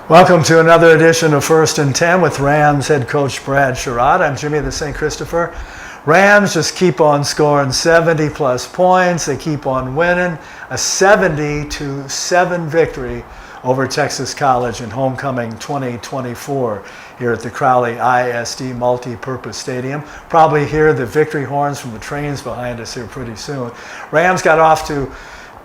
Welcome to another edition of First and 10 with Rams head coach Brad Sherrod. I'm Jimmy the St. Christopher. Rams just keep on scoring 70 plus points. They keep on winning. A 70-7 victory over Texas College in homecoming 2024 here at the Crowley ISD Multi-Purpose Stadium. Probably hear the victory horns from the trains behind us here pretty soon. Rams got off to,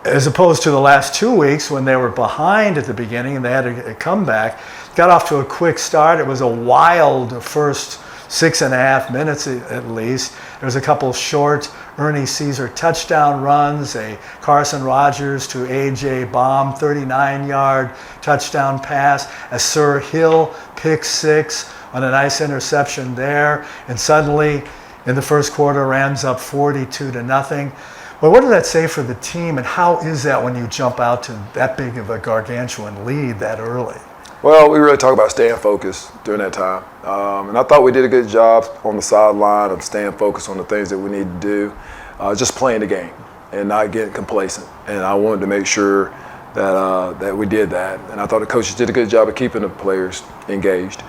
as opposed to the last 2 weeks when they were behind at the beginning and they had a comeback, got off to a quick start. It was a wild first 6.5 minutes at least. There was a couple short Ernie Caesar touchdown runs, a Carson Rogers to A.J. Baum 39-yard touchdown pass, a Sir Hill pick six on a nice interception there, and suddenly in the first quarter, Rams up 42-0. Well, what does that say for the team, and how is that when you jump out to that big of a gargantuan lead that early? Well, we really talk about staying focused during that time. And I thought we did a good job on the sideline of staying focused on the things that we need to do, just playing the game and not getting complacent. And I wanted to make sure that we did that. And I thought the coaches did a good job of keeping the players engaged.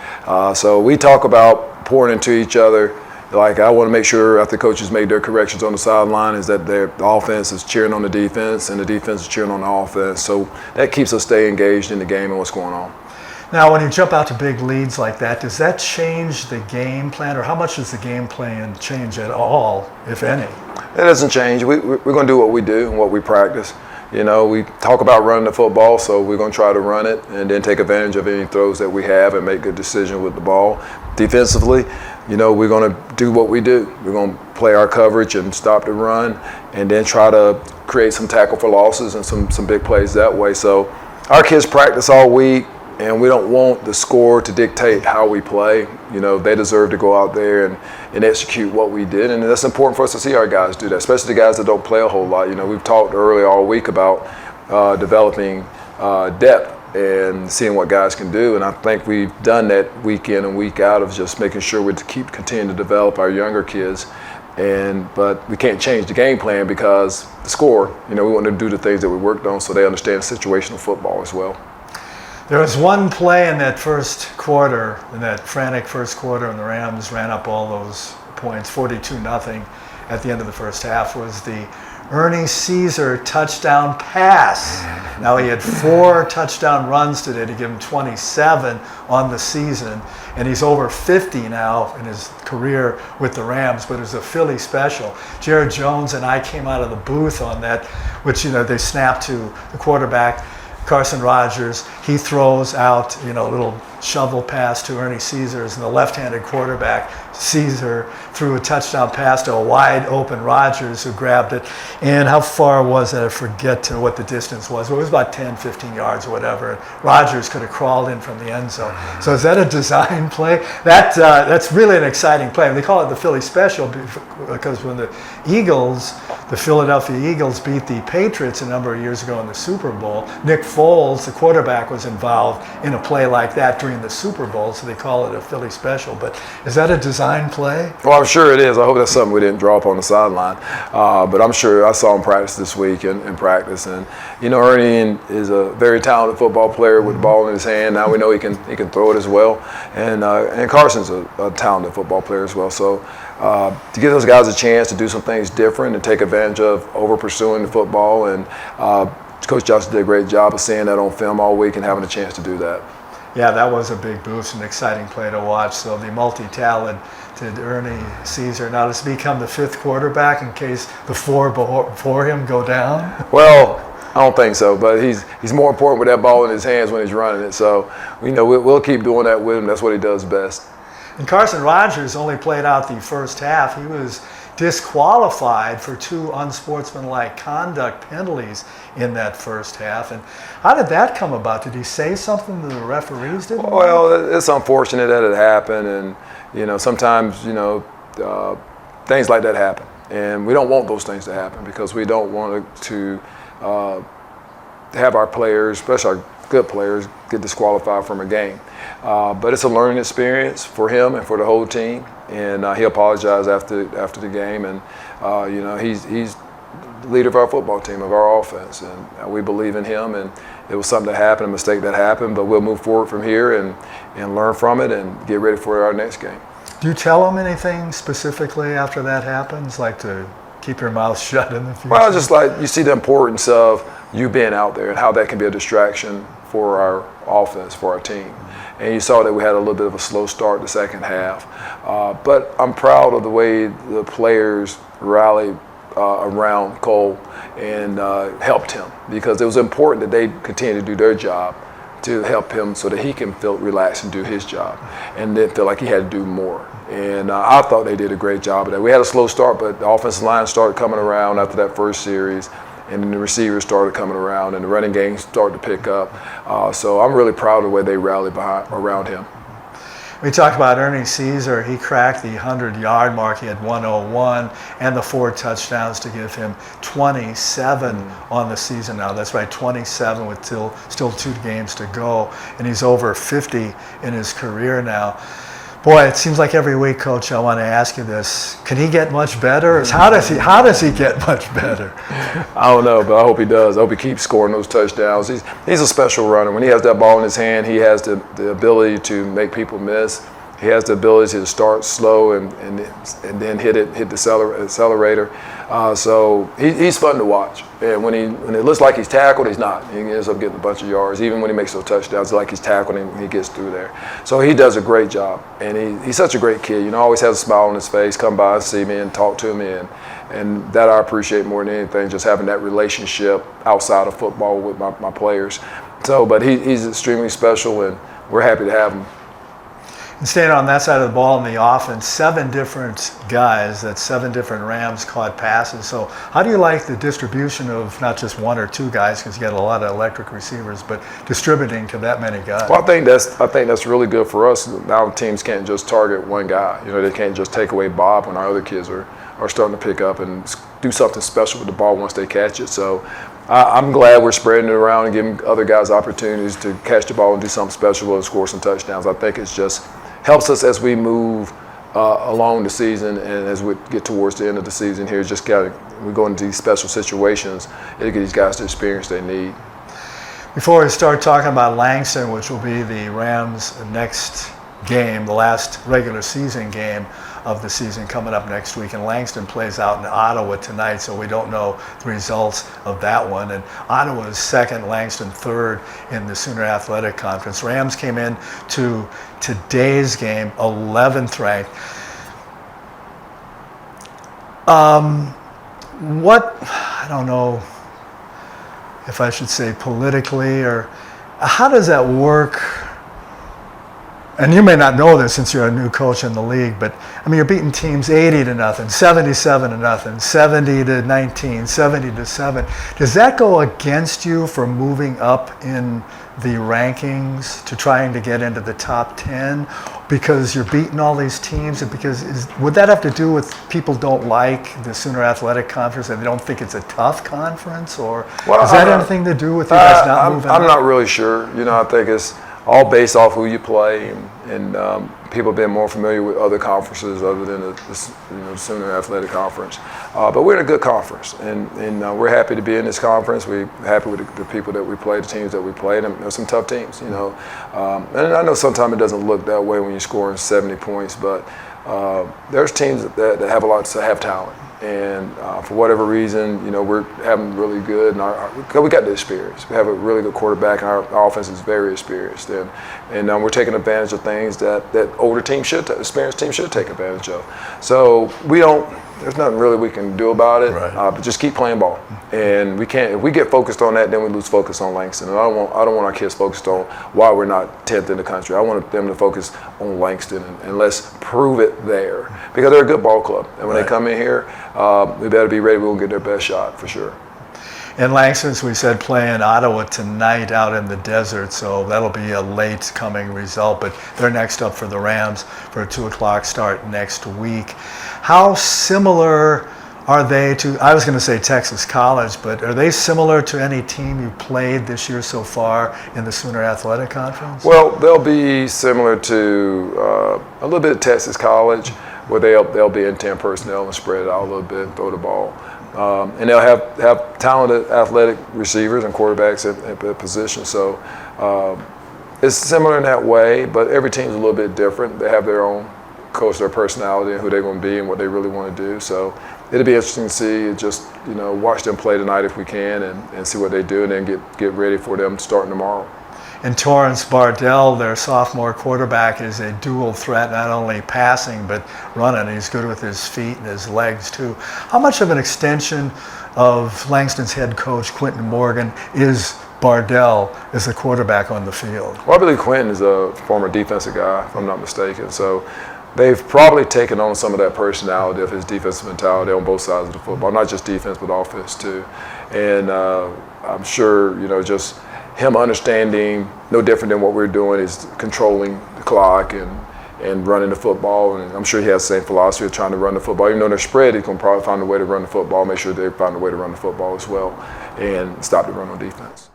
So we talk about pouring into each other. Like, I want to make sure after the coaches made their corrections on the sideline is that the offense is cheering on the defense and the defense is cheering on the offense. So that keeps us stay engaged in the game and what's going on. Now, when you jump out to big leads like that, does that change the game plan, or how much does the game plan change at all, if any? It doesn't change. We're going to do what we do and what we practice. You know, we talk about running the football, so we're going to try to run it and then take advantage of any throws that we have and make good decisions with the ball. Defensively, you know, we're going to do what we do. We're going to play our coverage and stop the run and then try to create some tackle for losses and some big plays that way. So our kids practice all week, and we don't want the score to dictate how we play. You know, they deserve to go out there and execute what we did, and that's important for us to see our guys do that, especially the guys that don't play a whole lot. You know, we've talked earlier all week about developing depth and seeing what guys can do, and I think we've done that week in and week out of just making sure we continue to develop our younger kids. But we can't change the game plan because the score, you know, we want them to do the things that we worked on so they understand situational football as well. There was one play in that first quarter, in that frantic first quarter, and the Rams ran up all those points, 42-0 at the end of the first half, was the Ernie Caesar touchdown pass. Now, he had 4 touchdown runs today to give him 27 on the season, and he's over 50 now in his career with the Rams, but it was a Philly special. Jared Jones and I came out of the booth on that, which, you know, they snapped to the quarterback, Carson Rogers. He throws out, you know, a little shovel pass to Ernie Caesars, and the left-handed quarterback, Caesar, threw a touchdown pass to a wide open Rogers, who grabbed it. And how far was it? I forget what the distance was. It was about 10, 15 yards or whatever. Rogers could have crawled in from the end zone. So is that a design play? That's really an exciting play. And they call it the Philly special because when the Philadelphia Eagles beat the Patriots a number of years ago in the Super Bowl, Nick Foles, the quarterback, was involved in a play like that during the Super Bowl, so they call it a Philly special. But is that a design play? Well, I'm sure it is. I hope that's something we didn't draw up on the sideline. But I'm sure I saw him practice this week in practice. And, you know, Ernie is a very talented football player with the ball in his hand. Now we know he can throw it as well. And Carson's a talented football player as well. So to give those guys a chance to do some things different and take advantage of over pursuing the football. And Coach Johnson did a great job of seeing that on film all week and having a chance to do that. Yeah, that was a big boost, an exciting play to watch. So the multi-talented Ernie Caesar now has become the 5th quarterback in case the 4 before him go down. Well, I don't think so, but he's more important with that ball in his hands when he's running it. So, you know, we'll keep doing that with him. That's what he does best. And Carson Rogers only played out the first half. He was disqualified for 2 unsportsmanlike conduct penalties in that first half. And how did that come about? Did he say something to the referees? Well, it's unfortunate that it happened, and, you know, sometimes, you know, things like that happen. And we don't want those things to happen because we don't want to have our players, especially our good players, get disqualified from a game. But it's a learning experience for him and for the whole team. And he apologized after the game, and you know, he's the leader of our football team, of our offense, and we believe in him. And it was something that happened, a mistake that happened, but we'll move forward from here and learn from it and get ready for our next game. Do you tell them anything specifically after that happens, like to keep your mouth shut in the future? Well, just like you see the importance of you being out there and how that can be a distraction for our offense, for our team. And you saw that we had a little bit of a slow start the second half. But I'm proud of the way the players rallied around Cole and helped him, because it was important that they continue to do their job to help him so that he can feel relaxed and do his job and didn't feel like he had to do more. And I thought they did a great job of that. We had a slow start, but the offensive line started coming around after that first series, and then the receivers started coming around, and the running game started to pick up. So I'm really proud of the way they rallied around him. We talked about Ernie Caesar. He cracked the 100-yard mark. He had 101 and the 4 touchdowns to give him 27 on the season now. That's right, 27 with still 2 games to go. And he's over 50 in his career now. Boy, it seems like every week, Coach, I want to ask you this. Can he get much better? How does he get much better? I don't know, but I hope he does. I hope he keeps scoring those touchdowns. He's a special runner. When he has that ball in his hand, he has the ability to make people miss. He has the ability to start slow and then hit the accelerator. So he's fun to watch. And when it looks like he's tackled, he's not. He ends up getting a bunch of yards. Even when he makes those touchdowns, it's like he's tackled and he gets through there. So he does a great job. And he's such a great kid. You know, always has a smile on his face, come by and see me and talk to me. And that I appreciate more than anything, just having that relationship outside of football with my players. So, but he's extremely special, and we're happy to have him. And staying on that side of the ball in the offense, 7 different guys, that's 7 different Rams caught passes. So how do you like the distribution of not just 1 or 2 guys, because you got a lot of electric receivers, but distributing to that many guys? Well, I think that's really good for us. Now teams can't just target one guy. You know, they can't just take away Bob when our other kids are starting to pick up and do something special with the ball once they catch it. So I'm glad we're spreading it around and giving other guys opportunities to catch the ball and do something special and score some touchdowns. I think it's just helps us as we move along the season, and as we get towards the end of the season here, we go into these special situations, it'll get these guys the experience they need. Before we start talking about Langston, which will be the Rams' next game, the last regular season game of the season coming up next week, and Langston plays out in Ottawa tonight, so we don't know the results of that one. And Ottawa is 2nd, Langston 3rd in the Sooner Athletic Conference. Rams came in to today's game 11th ranked. I don't know if I should say politically, or how does that work? And you may not know this since you're a new coach in the league, but I mean, you're beating teams 80-0, 77-0, 70-19, 70-7. Does that go against you for moving up in the rankings to trying to get into the top 10 because you're beating all these teams? And would that have to do with people don't like the Sooner Athletic Conference and they don't think it's a tough conference, or does that have anything to do with you guys not moving up? I'm not really sure. You know, I think it's all based off who you play, and people have been more familiar with other conferences other than the Sooner Athletic Conference. But we're in a good conference, and we're happy to be in this conference. We're happy with the people that we play, the teams that we played, and there's some tough teams, you know. And I know sometimes it doesn't look that way when you're scoring 70 points, but there's teams that have a lot to have talent. And for whatever reason, you know, we're having really good, and we got the experience. We have a really good quarterback, and our offense is very experienced, and we're taking advantage of things that older teams experienced teams should take advantage of. So there's nothing really we can do about it, right. But just keep playing ball. And we can't. If we get focused on that, then we lose focus on Langston. And I don't want our kids focused on why we're not 10th in the country. I want them to focus on Langston, and let's prove it there, because they're a good ball club. And when they come in here, we better be ready. We'll get their best shot for sure. And Langston, as we said, playing Ottawa tonight out in the desert, so that'll be a late coming result. But they're next up for the Rams for a 2:00 start next week. How similar are they to, I was going to say Texas College, but are they similar to any team you played this year so far in the Sooner Athletic Conference? Well, they'll be similar to a little bit of Texas College. where they'll be in 10 personnel and spread it out a little bit and throw the ball. And they'll have talented athletic receivers and quarterbacks at position. So it's similar in that way, but every team's a little bit different. They have their own coach, their personality, and who they're going to be and what they really want to do. So it'll be interesting to see. Just watch them play tonight if we can, and see what they do, and then get ready for them starting tomorrow. And Torrance Bardell, their sophomore quarterback, is a dual threat, not only passing but running. He's good with his feet and his legs too. How much of an extension of Langston's head coach, Quentin Morgan, is Bardell as the quarterback on the field? Well, I believe Quentin is a former defensive guy, if I'm not mistaken. So they've probably taken on some of that personality of his defensive mentality on both sides of the football, not just defense but offense too. And I'm sure just him understanding, no different than what we're doing, is controlling the clock and running the football. And I'm sure he has the same philosophy of trying to run the football. Even though they're spread, he's going to probably find a way to run the football, make sure they find a way to run the football as well, and stop the run on defense.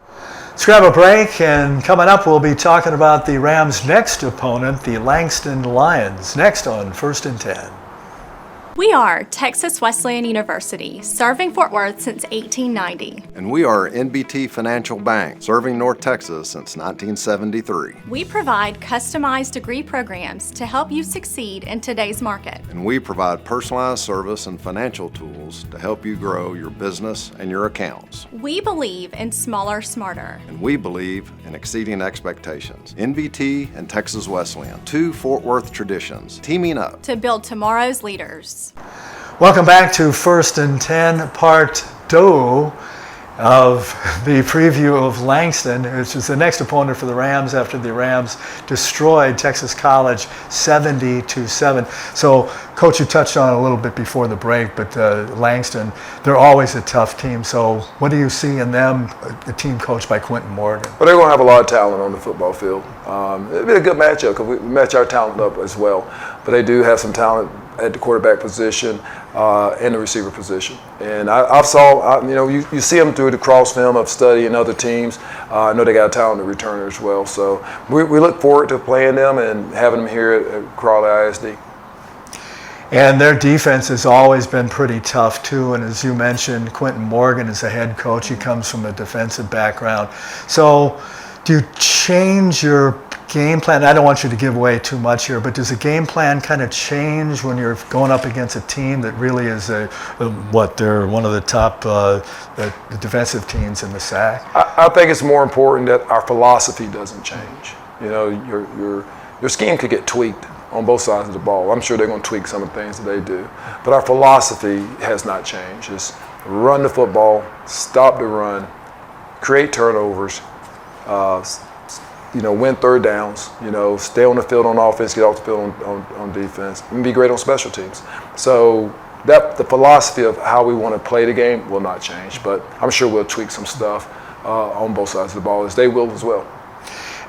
Let's grab a break, and coming up we'll be talking about the Rams' next opponent, the Langston Lions, next on First and 10. We are Texas Wesleyan University, serving Fort Worth since 1890. And we are NBT Financial Bank, serving North Texas since 1973. We provide customized degree programs to help you succeed in today's market. And we provide personalized service and financial tools to help you grow your business and your accounts. We believe in smaller, smarter. And we believe in exceeding expectations. NBT and Texas Wesleyan, two Fort Worth traditions, teaming up to build tomorrow's leaders. Welcome back to First and 10, Part 2 of the preview of Langston, which is the next opponent for the Rams after the Rams destroyed Texas College 70-7. So, Coach, you touched on it a little bit before the break, but Langston, they're always a tough team. So what do you see in them, a team coached by Quentin Morgan? Well, they're going to have a lot of talent on the football field. It'll be a good matchup because we match our talent up as well. But they do have some talent at the quarterback position and the receiver position. And you see them through the cross film of studying other teams. I know they got a talented returner as well. So we look forward to playing them and having them here at Crowley ISD. And their defense has always been pretty tough too. And as you mentioned, Quentin Morgan is the head coach. He comes from a defensive background. So do you change your game plan? I don't want you to give away too much here, but does the game plan kind of change when you're going up against a team that really is they're one of the top the defensive teams in the SAC? I think it's more important that our philosophy doesn't change. Your scheme could get tweaked on both sides of the ball. I'm sure they're going to tweak some of the things that they do, but our philosophy has not changed. It's run the football, stop the run, create turnovers, win third downs, stay on the field on offense, get off the field on defense, and be great on special teams. So the philosophy of how we want to play the game will not change, but I'm sure we'll tweak some stuff on both sides of the ball, as they will as well.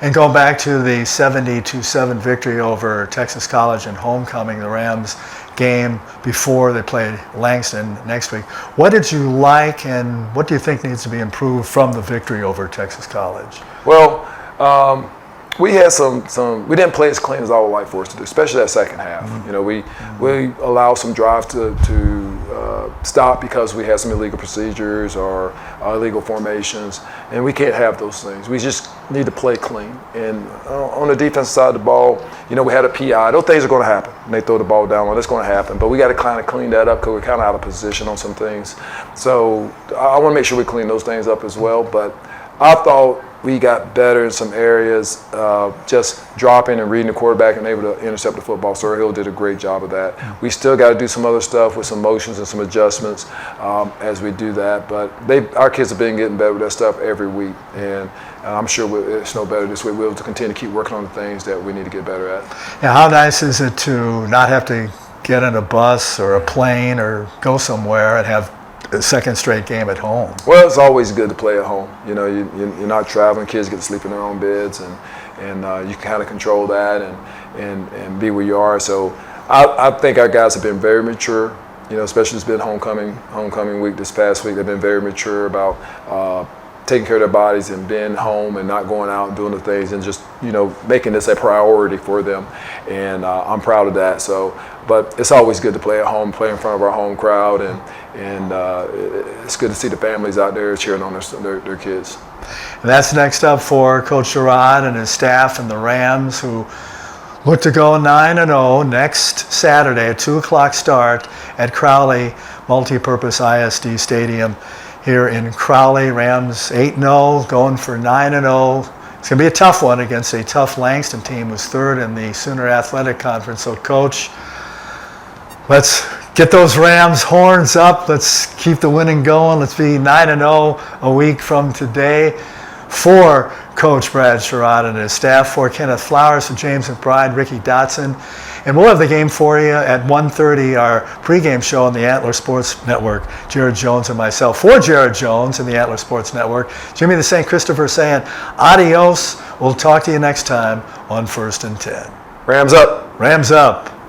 And going back to the 70-7 victory over Texas College and homecoming, the Rams game before they played Langston next week, what did you like and what do you think needs to be improved from the victory over Texas College? Well, we had we didn't play as clean as I would like for us to do, especially that second half. Mm-hmm. We allowed some drives to stop because we had some illegal procedures or illegal formations, and we can't have those things. We just need to play clean. And on the defensive side of the ball, we had a PI. Those things are going to happen. When they throw the ball down, that's going to happen. But we got to kind of clean that up because we're kind of out of position on some things. So I want to make sure we clean those things up as well. But I thought we got better in some areas, just dropping and reading the quarterback and able to intercept the football. Sir Hill did a great job of that. We still got to do some other stuff with some motions and some adjustments as we do that. But our kids have been getting better with that stuff every week, and I'm sure it's no better this week. We'll continue to keep working on the things that we need to get better at. Now, how nice is it to not have to get in a bus or a plane or go somewhere and have a second straight game at home? Well, it's always good to play at home. You're not traveling. Kids get to sleep in their own beds, and you can kind of control that and be where you are. So I think our guys have been very mature. Especially it's been homecoming week this past week. They've been very mature about taking care of their bodies and being home and not going out and doing the things and just, making this a priority for them. And I'm proud of that. So, but it's always good to play at home, play in front of our home crowd, and it's good to see the families out there cheering on their kids. And that's next up for Coach Sherrod and his staff and the Rams, who look to go 9-0 next Saturday at 2 o'clock start at Crowley Multipurpose ISD Stadium here in Crowley. Rams 8-0, going for 9-0. It's going to be a tough one against a tough Langston team who's third in the Sooner Athletic Conference. So, Coach, let's get those Rams horns up. Let's keep the winning going. Let's be 9-0 a week from today. For Coach Brad Sherrod and his staff, for Kenneth Flowers, for James McBride, Ricky Dotson. And we'll have the game for you at 1:30, our pregame show on the Antler Sports Network. Jared Jones and myself. For Jared Jones and the Antler Sports Network, Jimmy the St. Christopher saying adios. We'll talk to you next time on 1st and 10. Rams up. Rams up.